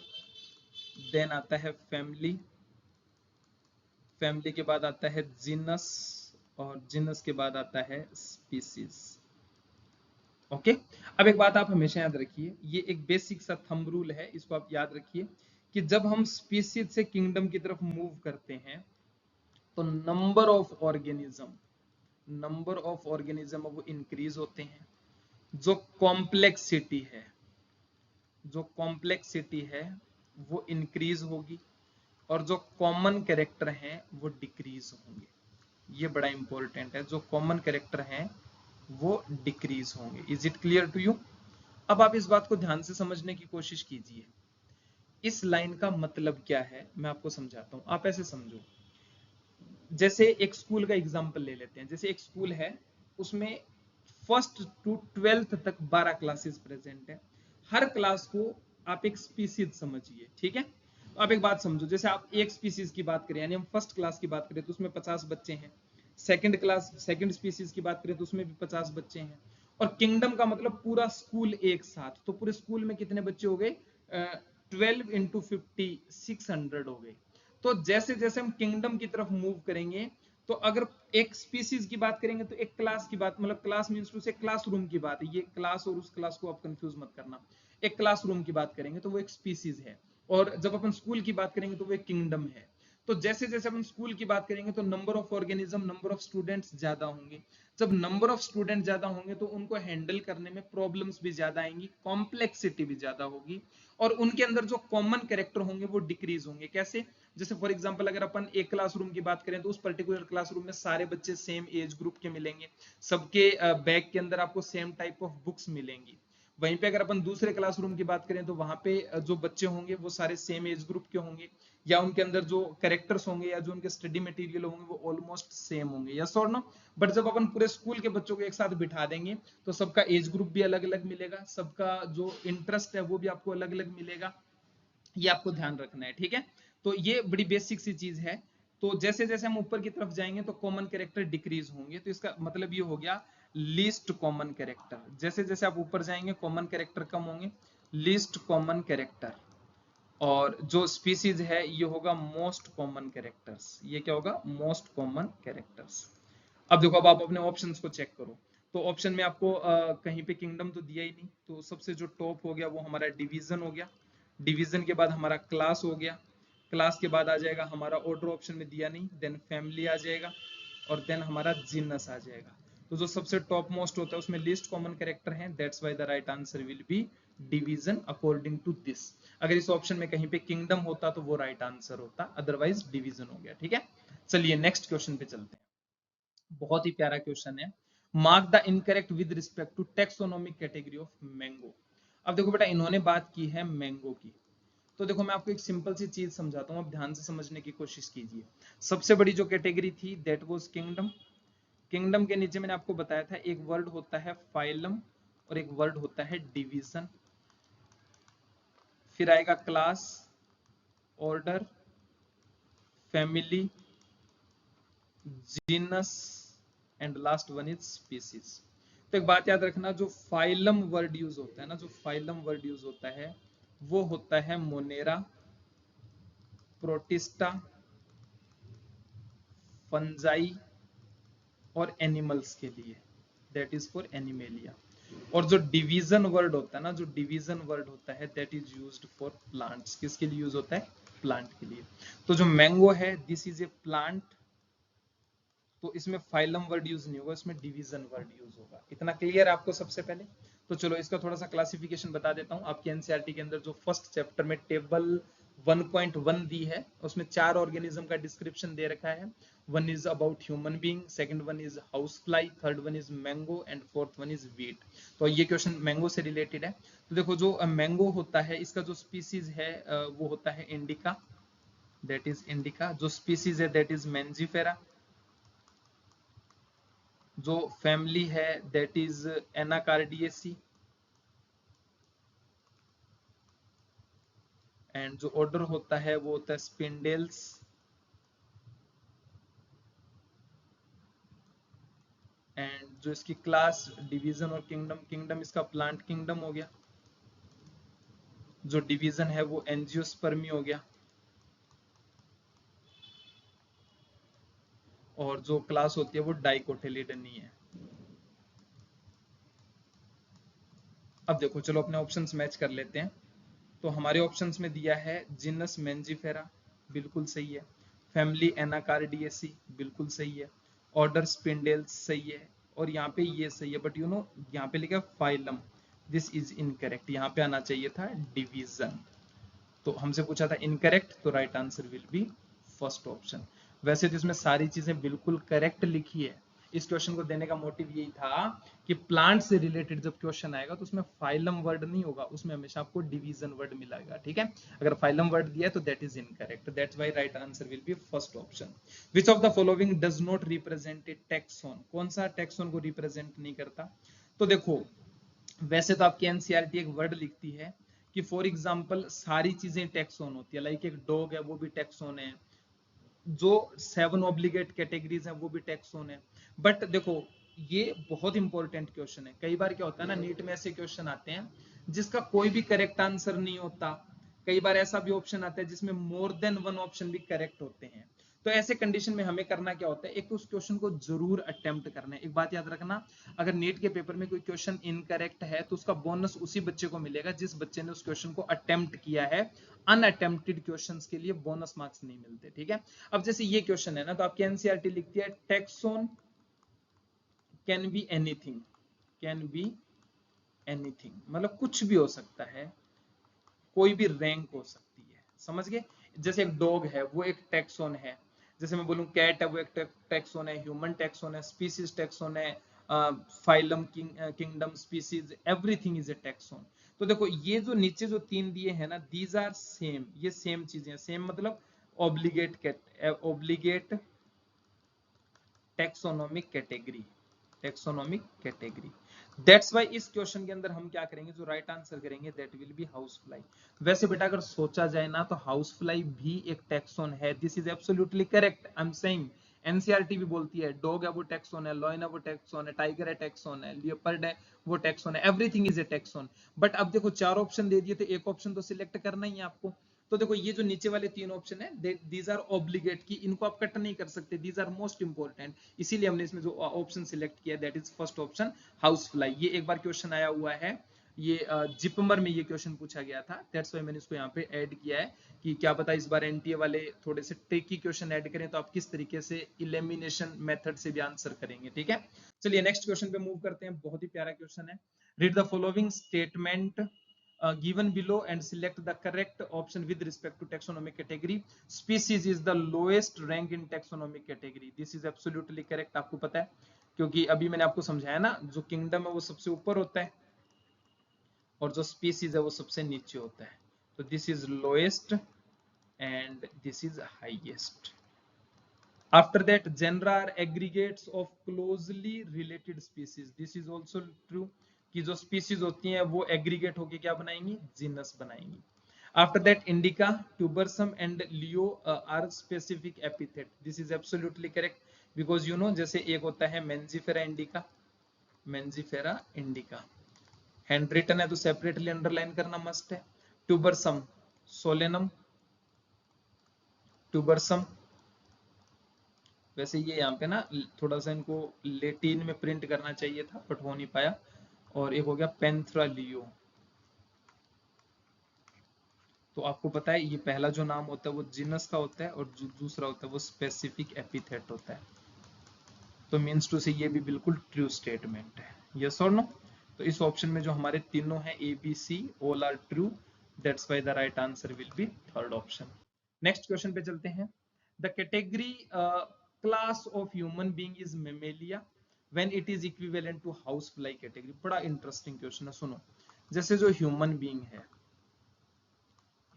then आता है फैमिली, फैमिली के बाद आता है जीनस, और जीनस के बाद आता है स्पीसीज। ओके, अब एक बात आप हमेशा याद रखिए, ये एक बेसिक सा थंब रूल है, इसको आप याद रखिए कि जब हम स्पीसीज से किंगडम की तरफ मूव करते हैं तो नंबर ऑफ ऑर्गेनिज्म वो इंक्रीज होते हैं। जो कॉम्प्लेक्सिटी है, जो कॉम्प्लेक्सिटी है वो इंक्रीज होगी, और जो कॉमन कैरेक्टर हैं वो डिक्रीज होंगे। ये बड़ा इंपॉर्टेंट है, जो कॉमन कैरेक्टर हैं वो डिक्रीज होंगे। Is it clear to you? अब आप इस बात को ध्यान से समझने की कोशिश कीजिए। इस लाइन का मतलब क्या है मैं आपको समझाता हूं, आप ऐसे समझो। जैसे एक स्कूल का एग्जांपल ले लेते हैं, जैसे एक स्कूल है, उसमें 1st to 12th तक 12 क्लासेस प्रेजेंट है। हर क्लास को आप एक स्पीसीज समझिए, ठीक है। तो आप एक बात समझो, जैसे आप एक स्पीसीज की बात करें, यानी हम फर्स्ट क्लास की बात करें तो उसमें 50 बच्चे हैं, सेकंड स्पीसीज की बात करें तो उसमें भी 50 बच्चे हैं, और किंगडम का मतलब पूरा स्कूल एक साथ। तो पूरे स्कूल में कितने बच्चे हो गए? 12 इंटू 50, 600 हो गए। तो जैसे जैसे हम किंगडम की तरफ मूव करेंगे, तो अगर एक स्पीसीज की बात करेंगे तो एक क्लास की बात, मतलब क्लास मींस टू से क्लासरूम की बात है, ये क्लास और उस क्लास को आप कंफ्यूज मत करना। एक क्लासरूम की बात करेंगे तो वो एक स्पीसीज है, और जब अपन स्कूल की बात करेंगे तो वो एक किंगडम है। तो जैसे जैसे अपन स्कूल की बात करेंगे तो number of organism, number of students ज्यादा होंगे। जब नंबर ऑफ स्टूडेंट ज्यादा होंगे तो उनको हैंडल करने में प्रॉब्लम्स भी ज्यादा आएंगी, कॉम्प्लेक्सिटी भी ज्यादा होगी, और उनके अंदर जो कॉमन कैरेक्टर होंगे वो डिक्रीज होंगे। कैसे? जैसे फॉर एग्जांपल अगर अपन एक क्लासरूम की बात करें तो उस पर्टिकुलर क्लासरूम में सारे बच्चे सेम एज ग्रुप के मिलेंगे, सबके बैग के अंदर आपको सेम टाइप ऑफ बुक्स मिलेंगी। वहीं पे अगर अपन दूसरे क्लासरूम की बात करें तो वहां पे जो बच्चे होंगे वो सारे सेम एज ग्रुप के होंगे, या उनके अंदर जो कैरेक्टर्स होंगे या जो उनके स्टडी मटेरियल होंगे वो ऑलमोस्ट सेम होंगे, यस और नो। बट जब अपन पूरे स्कूल के बच्चों को एक साथ बिठा देंगे तो सबका एज ग्रुप भी अलग अलग मिलेगा, सबका जो इंटरेस्ट है वो भी आपको अलग अलग मिलेगा। ये आपको ध्यान रखना है, ठीक है। तो ये बड़ी बेसिक सी चीज है। तो जैसे जैसे हम ऊपर की तरफ जाएंगे तो कॉमन कैरेक्टर डिक्रीज होंगे, तो इसका मतलब ये हो गया लीस्ट कॉमन कैरेक्टर। जैसे जैसे आप ऊपर जाएंगे कॉमन कैरेक्टर कम होंगे, लीस्ट कॉमन कैरेक्टर। और जो स्पीसीज है ये होगा मोस्ट कॉमन कैरेक्टर्स। ये क्या होगा? Most common characters. अब देखो, अब आप अपने ऑप्शंस को चेक करो। तो ऑप्शन में आपको कहीं पे किंगडम तो दिया ही नहीं, तो सबसे जो टॉप हो गया वो हमारा डिवीजन हो गया। डिवीजन के बाद हमारा क्लास हो गया, क्लास के बाद आ जाएगा हमारा ऑर्डर, ऑप्शन में दिया नहीं, देन फैमिली आ जाएगा, और देन हमारा जीनस आ जाएगा। तो जो सबसे टॉप मोस्ट होता है उसमें लीस्ट कॉमन कैरेक्टर है, that's why the right answer will be division according to this. अगर इस ऑप्शन में कहीं पे किंगडम होता तो वो राइट आंसर होता, अदरवाइज डिवीजन हो गया, ठीक है। चलिए नेक्स्ट क्वेश्चन पे चलते हैं। बहुत ही प्यारा क्वेश्चन है। Mark the incorrect with respect to taxonomic category of mango. अब देखो बेटा, इन्होंने बात की है मैंगो की, तो देखो मैं आपको एक सिंपल सी चीज समझाता हूं, आप ध्यान से समझने की कोशिश कीजिए। सबसे बड़ी जो कैटेगरी थी दैट वाज किंगडम। किंगडम के नीचे मैंने आपको बताया था एक वर्ड होता है फाइलम और एक वर्ड होता है डिवीजन, फिर आएगा class, order, family, genus, and last one is species. तो एक बात याद रखना, जो फाइलम वर्ड यूज होता है ना, जो फाइलम वर्ड यूज होता है वो होता है मोनेरा, प्रोटिस्टा, फंजाई और एनिमल्स के लिए, दैट इज फॉर एनिमेलिया। और जो डिवीजन वर्ड होता है ना, जो डिवीजन वर्ड होता है that is used for plants. किसके लिए यूज होता है? प्लांट के लिए। तो जो मैंगो है दिस इज ए प्लांट, तो इसमें फाइलम वर्ड यूज नहीं होगा, इसमें डिवीजन वर्ड यूज होगा। इतना क्लियर है आपको सबसे पहले? तो चलो इसका थोड़ा सा क्लासिफिकेशन बता देता हूँ। आपके एनसीईआरटी के अंदर जो फर्स्ट चैप्टर में टेबल 1.1 दी है उसमें 4 ऑर्गेनिज्म का डिस्क्रिप्शन दे रखा है। One is about human being, second one is house fly, third one is mango and fourth one is wheat. तो ये क्वेश्चन मैंगो से रिलेटेड है। तो देखो जो मैंगो होता है इसका जो स्पीसीज है वो होता है इंडिका, दैट इज इंडिका। जो स्पीसीज है दैट इज मैंजीफेरा। जो फैमिली है दैट इज एनाकार्डियेसी। एंड जो ऑर्डर होता है वो होता है स्पिंडेल्स। एंड जो इसकी क्लास, डिवीजन और किंगडम, किंगडम इसका प्लांट किंगडम हो गया। जो डिवीजन है वो एंजियोस्पर्मी हो गया। और जो क्लास होती है वो डाइकोटिलिडनी है। अब देखो चलो अपने ऑप्शंस मैच कर लेते हैं। तो हमारे ऑप्शंस में दिया है जिनस मेंजिफेरा, बिल्कुल सही है। फैमिली एनाकार्डियेसी, बिल्कुल सही है। ऑर्डर स्पिंडेल्स, सही है। और यहाँ पे ये सही है, बट यहाँ पे लिखा फाइलम, दिस इज इनकरेक्ट। यहाँ पे आना चाहिए था डिवीजन। तो हमसे पूछा था इनकरेक्ट, तो right answer will be first option. वैसे तो इसमें सारी चीजें बिल्कुल करेक्ट लिखी है। इस क्वेश्चन को देने का मोटिव यही था कि प्लांट से रिलेटेड जब क्वेश्चन आएगा तो उसमें फाइलम वर्ड नहीं होगा, उसमें हमेशा आपको डिवीजन वर्ड मिलेगा। ठीक है, अगर फाइलम वर्ड दिया है तो that is incorrect, that's why right answer will be first option. Which of the following does not represent a taxon? कौन सा टैक्सोन को रिप्रेजेंट नहीं करता? तो देखो वैसे तो आपकी एनसीईआरटी एक वर्ड लिखती है कि फॉर एग्जांपल सारी चीजें टैक्सोन होती है, लाइक एक डॉग है वो भी टैक्सोन है, जो 7 ऑब्लिगेट कैटेगरीज हैं वो भी टैक्सोन है। बट देखो ये बहुत इंपॉर्टेंट क्वेश्चन है। कई बार क्या होता है ना, नीट में ऐसे क्वेश्चन आते हैं जिसका कोई भी करेक्ट आंसर नहीं होता। कई बार ऐसा भी ऑप्शन आता है जिसमें मोर देन वन ऑप्शन भी करेक्ट होते हैं। तो ऐसे कंडीशन में हमें करना क्या होता है, एक तो उस क्वेश्चन को जरूर अटेम्प्ट करना है। एक बात याद रखना, अगर नीट के पेपर में कोई क्वेश्चन इनकरेक्ट है तो उसका बोनस उसी बच्चे को मिलेगा जिस बच्चे ने उस क्वेश्चन को अटेम्प्ट किया है। अनअटेम्प्टेड क्वेश्चंस के लिए बोनस मार्क्स नहीं मिलते। ठीक है, अब जैसे ये क्वेश्चन है ना, तो आपकी एनसीईआरटी लिखती है taxon can be anything, can be anything मतलब कुछ भी हो सकता है, कोई भी रैंक हो सकती है। समझ गए? जैसे एक डॉग है वो एक टैक्सोन है, जैसे मैं बोलूं कैट है वो एक टैक्सोन है, ह्यूमन टैक्सोन है, स्पीसीज टैक्सोन है, phylum, kingdom, species, everything is a taxon. तो देखो ये जो नीचे जो 3 दिए हैं ना, दीज आर सेम, ये सेम चीजें, सेम मतलब obligate taxonomic category, taxonomic category. That's why इस क्वेश्चन के अंदर हम क्या करेंगे, जो राइट आंसर करेंगे that will B house fly. वैसे बेटा अगर सोचा जाए ना तो हाउस फ्लाई भी एक टैक्सोन है, this is absolutely correct, I am saying. NCERT भी बोलती है डॉग है वो टैक्सोन है, लॉयन है वो टैक्सोन है, टाइगर है टैक्सोन है, लियोपर्ड है वो टैक्सोन है, everything is a taxon. But अब देखो 4 ऑप्शन दे दिए तो एक ऑप्शन तो सिलेक्ट करना ही है आपको। तो देखो ये जो नीचे वाले 3 ऑप्शन है दीज आर ऑब्लिगेट, की इनको आप कट नहीं कर सकते, दीज आर मोस्ट इंपॉर्टेंट। इसीलिए हमने इसमें जो ऑप्शन सिलेक्ट किया that is first option house fly. ये एक बार क्वेश्चन आया हुआ है, ये जिपमर में ये क्वेश्चन पूछा गया था, दैट्स व्हाई मैंने इसको यहाँ पे ऐड किया है कि क्या पता इस बार एनटीए वाले थोड़े से ट्रिकी क्वेश्चन ऐड करें तो आप किस तरीके से इलिमिनेशन मेथड से भी आंसर करेंगे। ठीक है, चलिए नेक्स्ट क्वेश्चन पे मूव करते हैं। बहुत ही प्यारा क्वेश्चन है। Read the following statement given below and select the correct option with respect to taxonomic category. Species is the lowest rank in taxonomic category. This is absolutely correct. आपको पता है क्योंकि अभी मैंने आपको समझाया ना, जो किंगडम है वो सबसे ऊपर होता है और जो स्पीसीज है वो सबसे नीचे होता है। तो this is lowest and this is highest. After that, genera are aggregates of closely related species. This is also true कि जो species होती हैं वो aggregate होके क्या बनाएंगी, जीनस बनाएंगी। After that, indica, tubersome and leo are specific epithet. This is absolutely correct because you know जैसे एक होता है Mangifera indica, Mangifera indica, hand written है तो सेपरेटली अंडरलाइन करना मस्ट है. Tuberosum, solanum, tuberosum. वैसे ये यहाँ पे ना थोड़ा सा इनको लेटिन में प्रिंट करना चाहिए था बट हो नहीं पाया. और एक हो गया पेंथ्रा लियो. तो आपको पता है ये पहला जो नाम होता है वो जीनस का होता है और जो दूसरा होता है वो स्पेसिफिक एपिथेट होता है. तो मीन्स टू से ये भी बिल्कुल ट्रू स्टेटमेंट है. यस और नो. तो इस ऑप्शन में जो हमारे तीनों हैं A B C all are true. That's why the right answer will be third option. Next question पे चलते हैं. The category class of human being is mammalia when it is equivalent to house fly category. बड़ा इंटरेस्टिंग क्वेश्चन है. सुनो, जैसे जो ह्यूमन बीइंग है,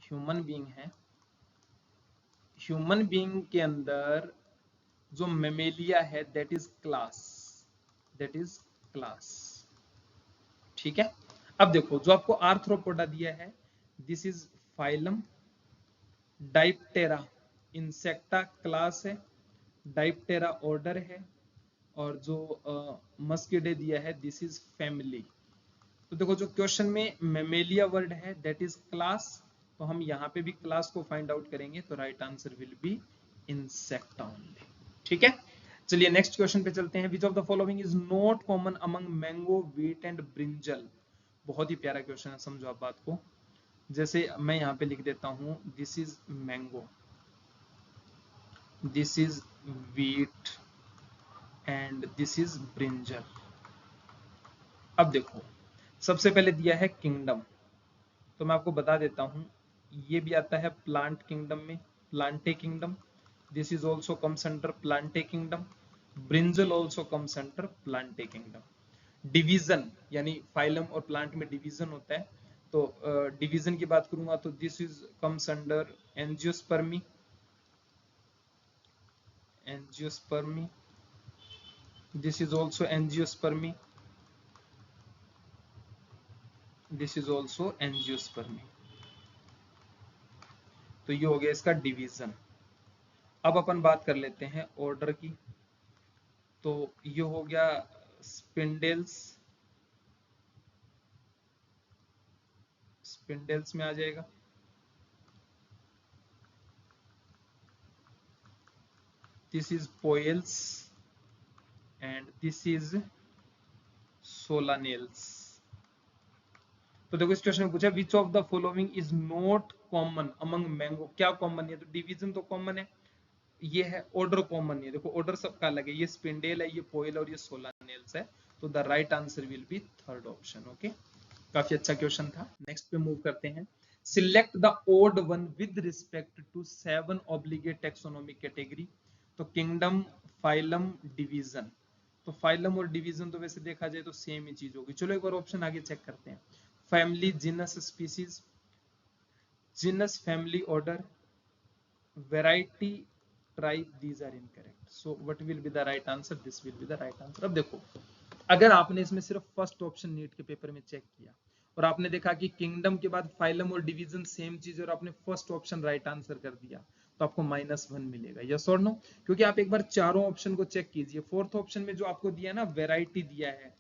ह्यूमन बीइंग है, ह्यूमन बीइंग के अंदर जो मेमेलिया है that is class, that is class. ठीक है. अब देखो जो आपको आर्थ्रोपोडा दिया है this is phylum. Diptera Insecta class है, डाइप्टेरा ऑर्डर है, और जो मस्किडे दिया है दिस इज फैमिली. तो देखो जो क्वेश्चन में मेमेलिया वर्ड है दैट इज क्लास, तो हम यहाँ पे भी क्लास को फाइंड आउट करेंगे तो right answer will B insecta only. ठीक है. चलिए नेक्स्ट क्वेश्चन पे चलते हैं. विच of the following is not common among mango, wheat and brinjal. बहुत ही प्यारा क्वेश्चन है, समझो आप बात को. जैसे मैं यहाँ पे लिख देता हूं this is mango, this is wheat and this is brinjal. अब देखो सबसे पहले दिया है किंगडम, तो मैं आपको बता देता हूं ये भी आता है प्लांट किंगडम में, Plantae kingdom. This is also comes under Plantae kingdom. Brinjal also comes under Plantae kingdom. Division यानी फाइलम और प्लांट में डिवीजन होता है, तो डिवीजन की बात करूंगा तो this is comes under angiospermae, angiospermae. This is also angiospermae, this is also angiospermae. तो ये हो गया इसका डिवीजन. अब अपन बात कर लेते हैं ऑर्डर की. तो ये हो गया स्पिंडल्स, स्पिंडल्स में आ जाएगा. This is Poales and this is Solanales. तो देखो इस क्वेश्चन में पूछा which of the following is not common among mango. क्या कॉमन है? तो डिवीजन तो कॉमन है, ये है ऑर्डर कॉमन नहीं है. देखो ऑर्डर सबका अलग है, ये स्पिंडेल है, ये पोएल और ये सोलानेल्स है. तो the right answer will be third option. Okay, काफी अच्छा क्वेश्चन था. नेक्स्ट पे मूव करते हैं. Select the odd one with respect to 7 obligate taxonomic category. तो किंगडम, फाइलम, डिवीजन. तो फाइलम और डिवीजन तो वैसे देखा जाए तो सेम ही चीज होगी. चलो एक बार ऑप्शन आगे चेक करते हैं. Family, genus, species. Genus, family, order, variety, tribe, these are incorrect. So what will be the right answer? This will be the right answer. अब देखो अगर आपने इसमें सिर्फ फर्स्ट ऑप्शन नीट के पेपर में चेक किया और आपने देखा कि किंगडम के बाद फाइलम और डिवीजन सेम चीज और आपने फर्स्ट ऑप्शन राइट आंसर कर दिया तो आपको -1 मिलेगा. यस और नो? क्योंकि आप एक बार चारों ऑप्शन को चेक कीजिए. फोर्थ ऑप्शन में जो आपको दिया ना वेराइटी दिया है,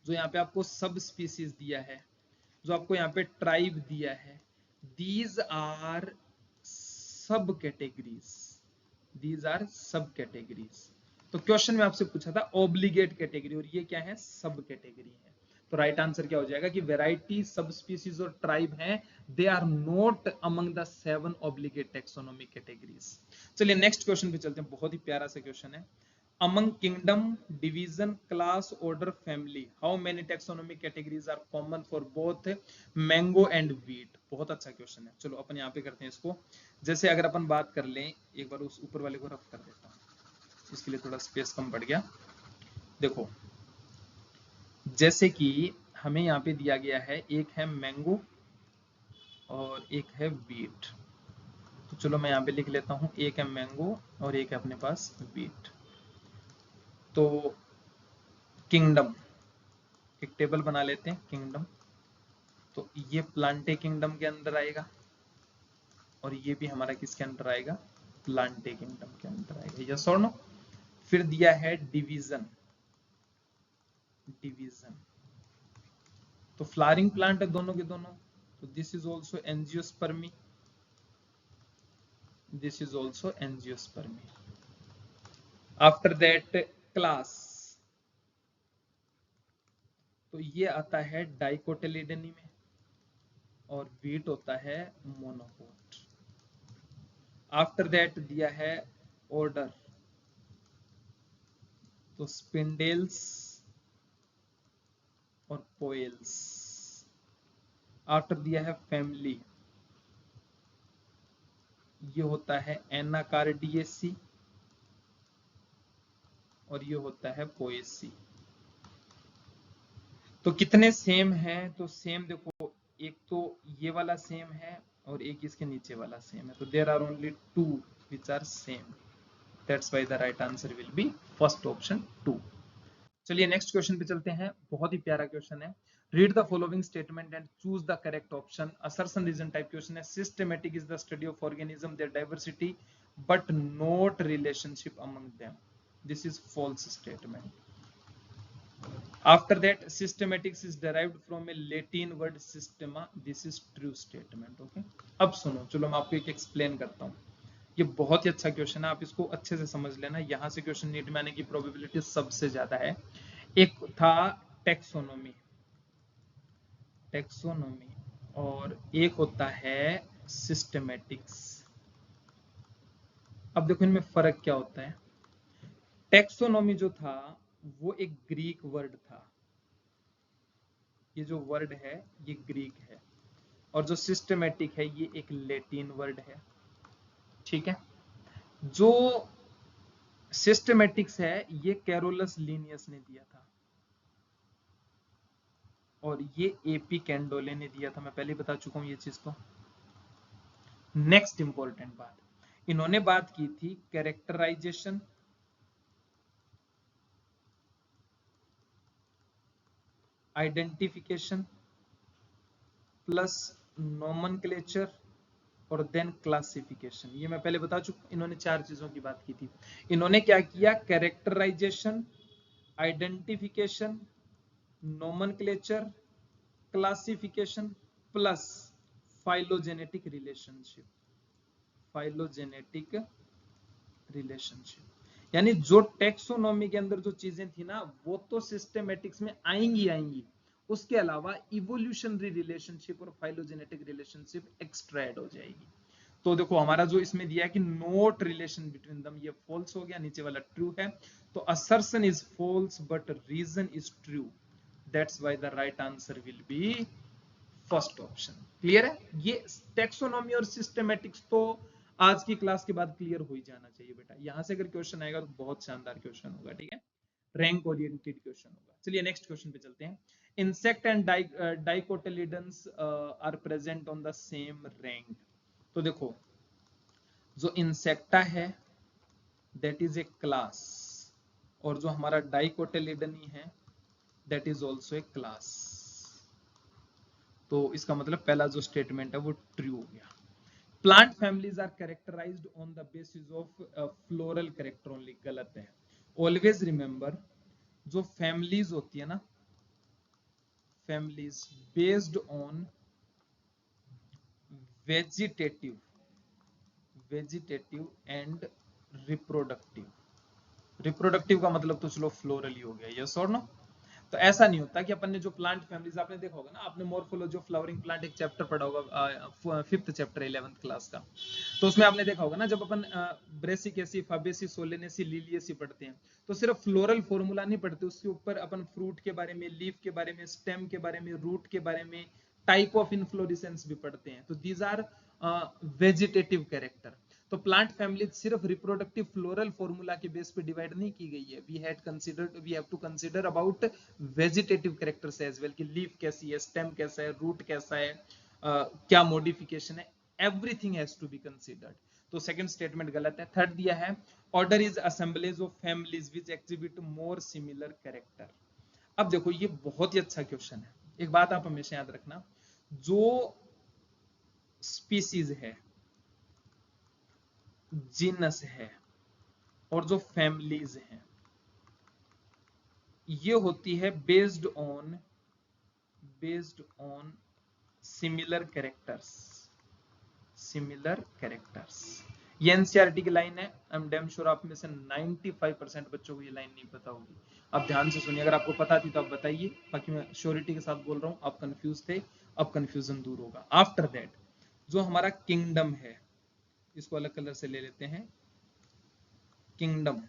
जो यहाँ पे आपको सब स्पीसीज दिया है, जो आपको यहाँ पे ट्राइब दिया है, दीज आर सब कैटेगरीज, दीज आर सब कैटेगरीज. तो क्वेश्चन में आपसे पूछा था ऑब्लिगेट कैटेगरी और ये क्या है? सब कैटेगरी है. तो राइट आंसर क्या हो जाएगा कि वैरायटी, सब स्पीसीज और ट्राइब हैं, they are not among the 7 obligate taxonomic categories. चलिए नेक्स्ट क्वेश्चन पे चलते हैं. बहुत ही प्यारा सा क्वेश्चन है. among kingdom, division, class, order, family, how many taxonomic categories are common for both mango and wheat. बहुत अच्छा क्वेश्चन है. चलो अपन यहाँ पे करते हैं इसको. जैसे अगर अपन बात कर लें, एक बार उस ऊपर वाले को रफ कर देता हूँ, इसके लिए थोड़ा स्पेस कम पड़ गया. देखो जैसे कि हमें यहाँ पे दिया गया है, एक है मैंगो और एक है व्हीट. तो चलो मैं यहाँ पे लिख लेता हूँ, एक है मैंगो और एक है अपने पास व्हीट. तो किंगडम, एक टेबल बना लेते हैं. किंगडम, तो ये प्लांटे किंगडम के अंदर आएगा और ये भी हमारा किसके अंदर आएगा, प्लांटे किंगडम के अंदर आएगा, यस और नो। फिर दिया है डिवीजन, डिवीजन तो फ्लावरिंग प्लांट है दोनों के दोनों, तो this is also angiospermae, this is also angiospermae. After that class, तो ये आता है डाइकोटिलिडनी में और वीट होता है मोनोकोट। आफ्टर दैट दिया है ऑर्डर, तो स्पिंडेल्स और पोएल्स। आफ्टर दिया है फैमिली, ये होता है एनाकार्डियेसी और ये होता है पोएसी। तो कितने सेम हैं, तो सेम देखो, एक तो ये वाला सेम है और एक इसके नीचे वाला सेम है, तो there are only two which are same, that's why the right answer will be first option 2। चलिए नेक्स्ट क्वेश्चन पे चलते हैं, बहुत ही प्यारा क्वेश्चन है। Read the following statement and choose the correct option. Assertion reason type question है। Systematic is the study of organism, their diversity but not relationship among them, this is false statement. After that, systematics is derived from a Latin word systema. This is true statement. Okay. अब सुनो, चलो मैं आपको एक एक्सप्लेन करता हूँ। ये बहुत ही अच्छा क्वेश्चन है, आप इसको अच्छे से समझ लेना। यहाँ से क्वेश्चन नीट में आने की प्रोबेबिलिटी सबसे ज्यादा है। एक था टेक्सोनोमी, टेक्सोनोमी और एक होता है सिस्टमेटिक्स। अब देखो इनमें फर्क क्या होता है। टेक्सोनोमी जो था वो एक ग्रीक वर्ड था, ये जो वर्ड है ये ग्रीक है, और जो सिस्टमेटिक है ये एक लैटिन वर्ड है, ठीक है। जो सिस्टमेटिक्स है ये कैरोलस लीनियस ने दिया था और ये एपी कैंडोले ने दिया था, मैं पहले बता चुका हूं ये चीज तो। नेक्स्ट इंपॉर्टेंट बात, इन्होंने बात की थी कैरेक्टराइजेशन, आइडेंटिफिकेशन प्लस नोमेनक्लेचर और देन क्लासिफिकेशन। ये मैं पहले बता चुका, इन्होंने 4 चीजों की बात की थी। इन्होंने क्या किया, characterization, identification, nomenclature, classification plus phylogenetic relationship, phylogenetic relationship. यानी जो टेक्सोनॉमी के अंदर जो चीजें थी ना वो तो सिस्टमेटिक्स में आएंगी आएंगी, उसके अलावा इवोल्यूशनरी रिलेशनशिप और फाइलोजेनेटिक रिलेशनशिप एक्स्ट्रा ऐड हो जाएगी। तो देखो हमारा जो इसमें दिया है कि नोट रिलेशन बिटवीन दम, ये फॉल्स हो गया, नीचे वाला ट्रू है। तो assertion is false but reason is true, that's why the right answer will be first option. Clear है। ये टेक्सोनॉमी और सिस्टमेटिक्स तो आज की क्लास के बाद क्लियर हो ही जाना चाहिए बेटा, यहां से अगर क्वेश्चन आएगा तो बहुत शानदार क्वेश्चन होगा, ठीक है, रैंक ओरिएंटेड क्वेश्चन होगा। चलिए नेक्स्ट क्वेश्चन पे चलते हैं। Insect and dicotyledons are present on the same rank. तो देखो जो इंसेक्टा है दैट इज ए क्लास, और जो हमारा डाइकोटिलिडनी है that is also a class. तो इसका मतलब पहला जो स्टेटमेंट है वो ट्रू हो गया। Plant families are characterized on the basis of floral character only, गलत है। ऑलवेज रिमेंबर, जो फैमिलीज होती है ना, families based on vegetative, vegetative and reproductive. Reproductive का मतलब तो चलो फ्लोरल ही हो गया, यस और नो। तो ऐसा नहीं होता कि अपन ने जो प्लांट फैमिलीज, आपने देखा होगा ना, आपने मॉर्फोलॉजी ऑफ फ्लावरिंग प्लांट एक चैप्टर पढ़ा होगा, 5th चैप्टर 11th क्लास का, तो उसमें आपने देखा होगा ना जब अपन ब्रेसिकेसी, फाबेसी, सोलेनेसी, लिलियसी पढ़ते हैं तो सिर्फ फ्लोरल फॉर्मूला नहीं पढ़ते, उसके ऊपर अपन फ्रूट के बारे में, लीफ के बारे में, स्टेम के बारे में, रूट के बारे में, टाइप ऑफ इन्फ्लोरेसेंस भी पढ़ते हैं। तो दीज आर वेजिटेटिव कैरेक्टर। तो प्लांट फैमिली सिर्फ रिप्रोडक्टिव फ्लोरल फॉर्मूला के बेस पे डिवाइड नहीं की गई है, we have to consider about vegetative characters as well, कि लीफ कैसी है, स्टेम कैसा है, रूट कैसा है, क्या मॉडिफिकेशन है, everything has to be considered. तो सेकंड स्टेटमेंट गलत है। थर्ड दिया है order is assemblies of families which exhibit more similar character. अब देखो ये बहुत ही अच्छा क्वेश्चन है, एक बात आप हमेशा याद रखना, जो स्पीसीज है, जीनस है और जो फैमिलीज हैं, ये होती है बेस्ड ऑन सिमिलर कैरेक्टर्स। ये एनसीईआरटी की लाइन है। आई एम डैम श्योर आप में से 95% बच्चों को ये लाइन नहीं पता होगी। आप ध्यान से सुनिए, अगर आपको पता थी तो आप बताइए, बाकी मैं श्योरिटी के साथ बोल रहा हूं। आप कंफ्यूज थे, अब कंफ्यूजन दूर होगा। आफ्टर दैट जो हमारा किंगडम है, इसको अलग कलर से ले लेते हैं, किंगडम।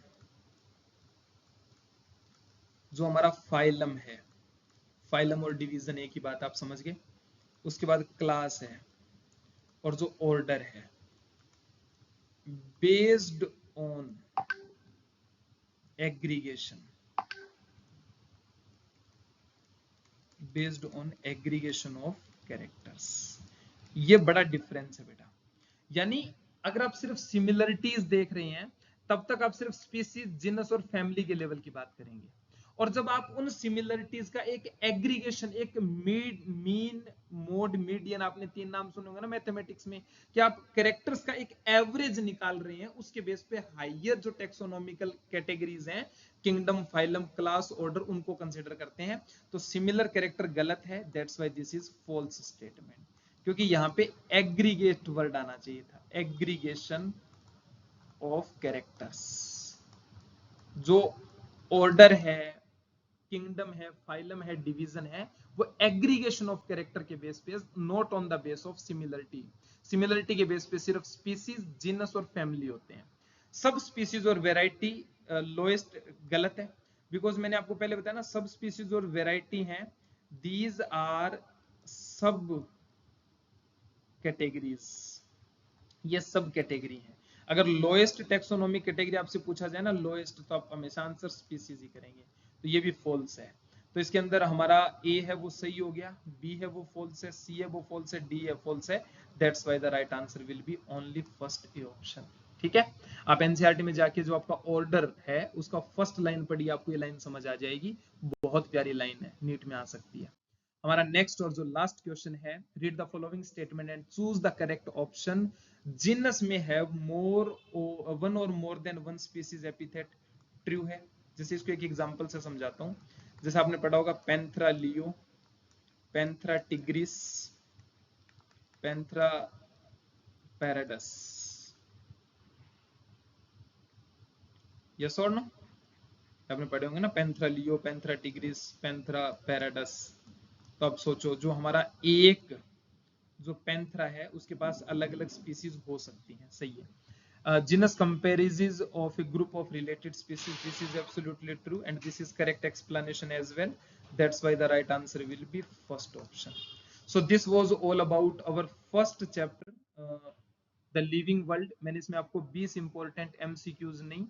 जो हमारा फाइलम है, फाइलम और डिवीजन एक ही बात, आप समझ गए। उसके बाद क्लास है और जो ऑर्डर है, based on aggregation, of characters. ये बड़ा डिफरेंस है बेटा। यानी अगर आप सिर्फ सिमिलरिटीज देख रहे हैं तब तक आप सिर्फ स्पीसीज, जिनस और फैमिली के लेवल की बात करेंगे। और जब आप उन सिमिलरिटीज का एक एग्रीगेशन, एक मीन, मोड, मीडियन, आपने 3 नाम सुने होंगे ना मैथमेटिक्स में, कि आप कैरेक्टर्स का एक एवरेज निकाल रहे हैं, उसके बेस पे हायर जो टेक्सोनॉमिकल कैटेगरीज हैं, किंगडम, फाइलम, क्लास, ऑर्डर, उनको कंसिडर करते हैं। तो सिमिलर कैरेक्टर गलत है, that's why this is false statement, क्योंकि यहां पे एग्रीगेट वर्ड आना चाहिए था, एग्रीगेशन ऑफ कैरेक्टर्स। जो ऑर्डर है, किंगडम है, फाइलम है, डिवीजन है, वो एग्रीगेशन ऑफ कैरेक्टर के बेस पे, not on the basis of similarity. Similarity के बेस पे सिर्फ स्पीसीज, जीनस और फैमिली होते हैं। सब स्पीसीज और वेराइटी लोएस्ट गलत है, बिकॉज मैंने आपको पहले बताया ना, सब स्पीसीज और वेराइटी हैं, दीज आर सब कैटेगरीज, ये सब कैटेगरी है। अगर लोएस्ट टेक्सोनोमिक कैटेगरी आपसे पूछा जाए ना, लोएस्ट, तो आप हमेशा आंसर स्पीसीज ही करेंगे, तो ये भी फॉल्स है। तो इसके अंदर हमारा ए है वो सही हो गया, बी है वो फॉल्स है, सी है वो फॉल्स है, डी है फॉल्स है। That's why the right answer will B only first A option. ठीक है, आप एनसीईआरटी में जाके जो आपका ऑर्डर है उसका फर्स्ट लाइन पढ़िए, आपको ये लाइन समझ आ जाएगी। बहुत प्यारी लाइन है, नीट में आ सकती है। हमारा नेक्स्ट और जो लास्ट क्वेश्चन है, read the following statement and choose the correct option. Genus में है मोर, वन और more than one species epithet, true है। जैसे इसको एक एग्जांपल से समझाता हूं। जैसे आपने पढ़ा होगा Panthera leo, Panthera tigris, Panthera pardus, yes और नो? आपने पढ़े होंगे ना, Panthera leo, Panthera tigris, Panthera pardus. तो अब सोचो, जो हमारा एक जो पैंथरा है उसके पास अलग अलग स्पीसीज हो सकती हैं, सही है। Genus comprises of a group of related species, this is absolutely true and this is correct explanation as well. That's why the right answer will be first option. So this was all about our first chapter, the living world. मैंने इसमें आपको 20 इंपॉर्टेंट एमसीक्यूज नहीं,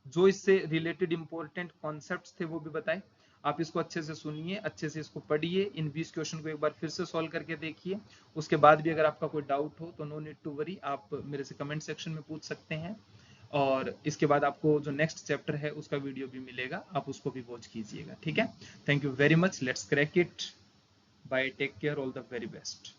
जो इससे रिलेटेड इंपॉर्टेंट कॉन्सेप्ट्स थे वो भी बताए। आप इसको अच्छे से सुनिए, अच्छे से इसको पढ़िए, इन 20 क्वेश्चन को एक बार फिर से सॉल्व करके देखिए। उसके बाद भी अगर आपका कोई डाउट हो तो नो नीड टू वरी, आप मेरे से कमेंट सेक्शन में पूछ सकते हैं। और इसके बाद आपको जो नेक्स्ट चैप्टर है उसका वीडियो भी मिलेगा, आप उसको भी वॉच कीजिएगा। ठीक है, thank you very much, let's crack it, bye, take care, all the very best.